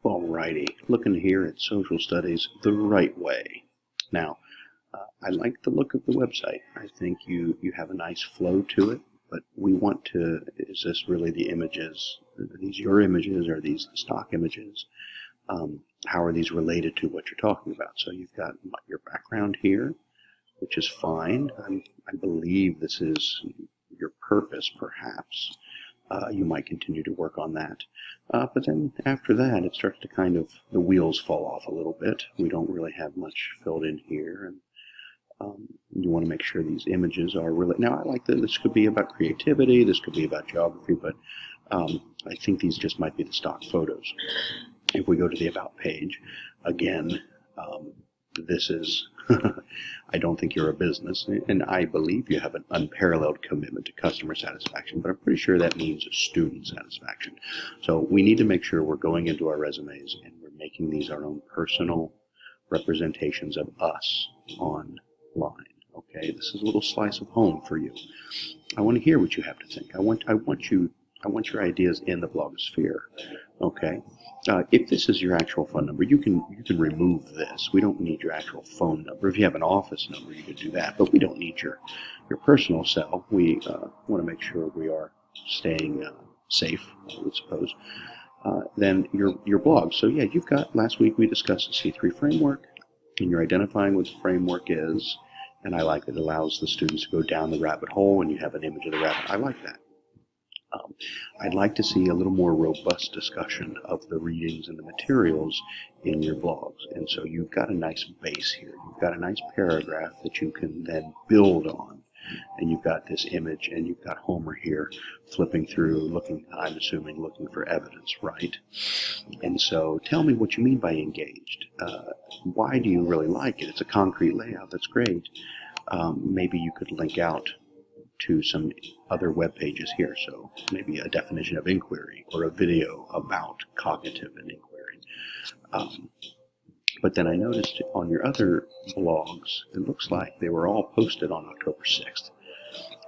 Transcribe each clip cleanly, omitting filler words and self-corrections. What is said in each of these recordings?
Alrighty, looking here at social studies the right way. Now, I like the look of the website. I think you have a nice flow to it, but we want to, is this really the images? Are these your images? Are these the stock images? How are these related to what you're talking about? So you've got your background here, which is fine. I believe this is your purpose, perhaps. You might continue to work on that. But then after that, it starts to kind of, the wheels fall off a little bit. We don't really have much filled in here. And you want to make sure these images are really, now I like that this could be about creativity, this could be about geography, but I think these just might be the stock photos. If we go to the About page, again, this is, I don't think you're a business, and I believe you have an unparalleled commitment to customer satisfaction, but I'm pretty sure that means student satisfaction. So we need to make sure we're going into our resumes and we're making these our own personal representations of us online. Okay, this is a little slice of home for you. I want to hear what you have to think. I want your ideas in the blogosphere. Okay. If this is your actual phone number, you can remove this. We don't need your actual phone number. If you have an office number, you could do that, but we don't need your personal cell. We want to make sure we are staying safe, I would suppose. Then your blog. So yeah, you've got, last week we discussed the C3 framework, and you're identifying what the framework is, and I like that it allows the students to go down the rabbit hole, and you have an image of the rabbit. I like that. I'd like to see a little more robust discussion of the readings and the materials in your blogs. And so you've got a nice base here. You've got a nice paragraph that you can then build on. And you've got this image, and you've got Homer here flipping through, looking, I'm assuming, looking for evidence, right? And so tell me what you mean by engaged. Why do you really like it? It's a concrete layout. That's great. Maybe you could link out to some other web pages here, so maybe a definition of inquiry or a video about cognitive and inquiry. But then I noticed on your other blogs, it looks like they were all posted on October 6th,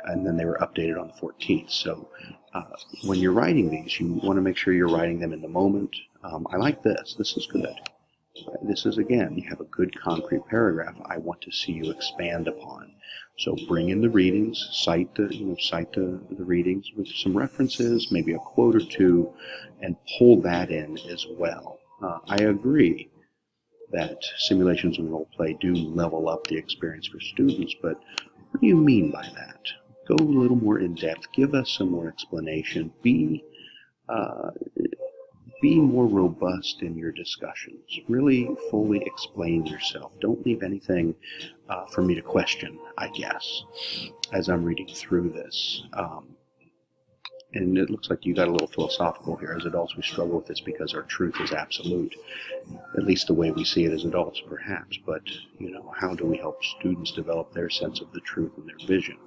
and then they were updated on the 14th. So when you're writing these, you want to make sure you're writing them in the moment. I like this. This is good. This is, again, you have a good concrete paragraph I want to see you expand upon. So bring in the readings, cite the readings with some references, maybe a quote or two, and pull that in as well. I agree that simulations and role play do level up the experience for students, but what do you mean by that? Go a little more in depth. Give us some more explanation. Be more robust in your discussions. Really fully explain yourself. Don't leave anything for me to question, I guess, as I'm reading through this. And it looks like you got a little philosophical here. As adults, we struggle with this because our truth is absolute, at least the way we see it as adults, perhaps. But, how do we help students develop their sense of the truth and their vision?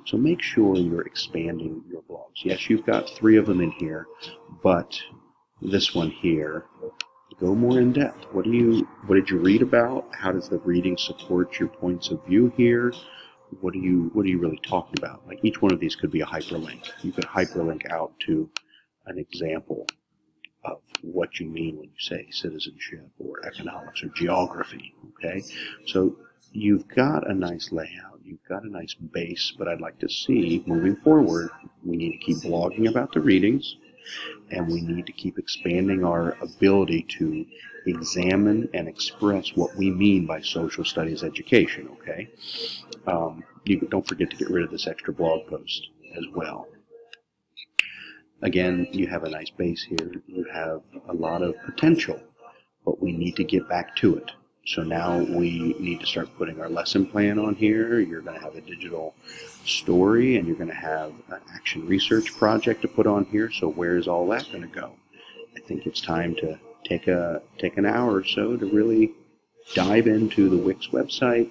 So make sure you're expanding your blogs. Yes, you've got 3 of them in here, but this one here, go more in depth. What did you read about? How does the reading support your points of view here? What are you really talking about? Like, each one of these could be a hyperlink. You could hyperlink out to an example of what you mean when you say citizenship or economics or geography. Okay, so you've got a nice layout. You've got a nice base, but I'd like to see, moving forward, we need to keep blogging about the readings, and we need to keep expanding our ability to examine and express what we mean by social studies education, okay? You don't forget to get rid of this extra blog post as well. Again, you have a nice base here. You have a lot of potential, but we need to get back to it. So now we need to start putting our lesson plan on here. You're going to have a digital story, and you're going to have an action research project to put on here. So where is all that going to go? I think it's time to take an hour or so to really dive into the Wix website,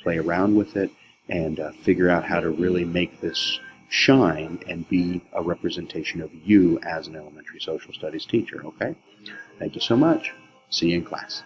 play around with it, and figure out how to really make this shine and be a representation of you as an elementary social studies teacher, okay? Thank you so much. See you in class.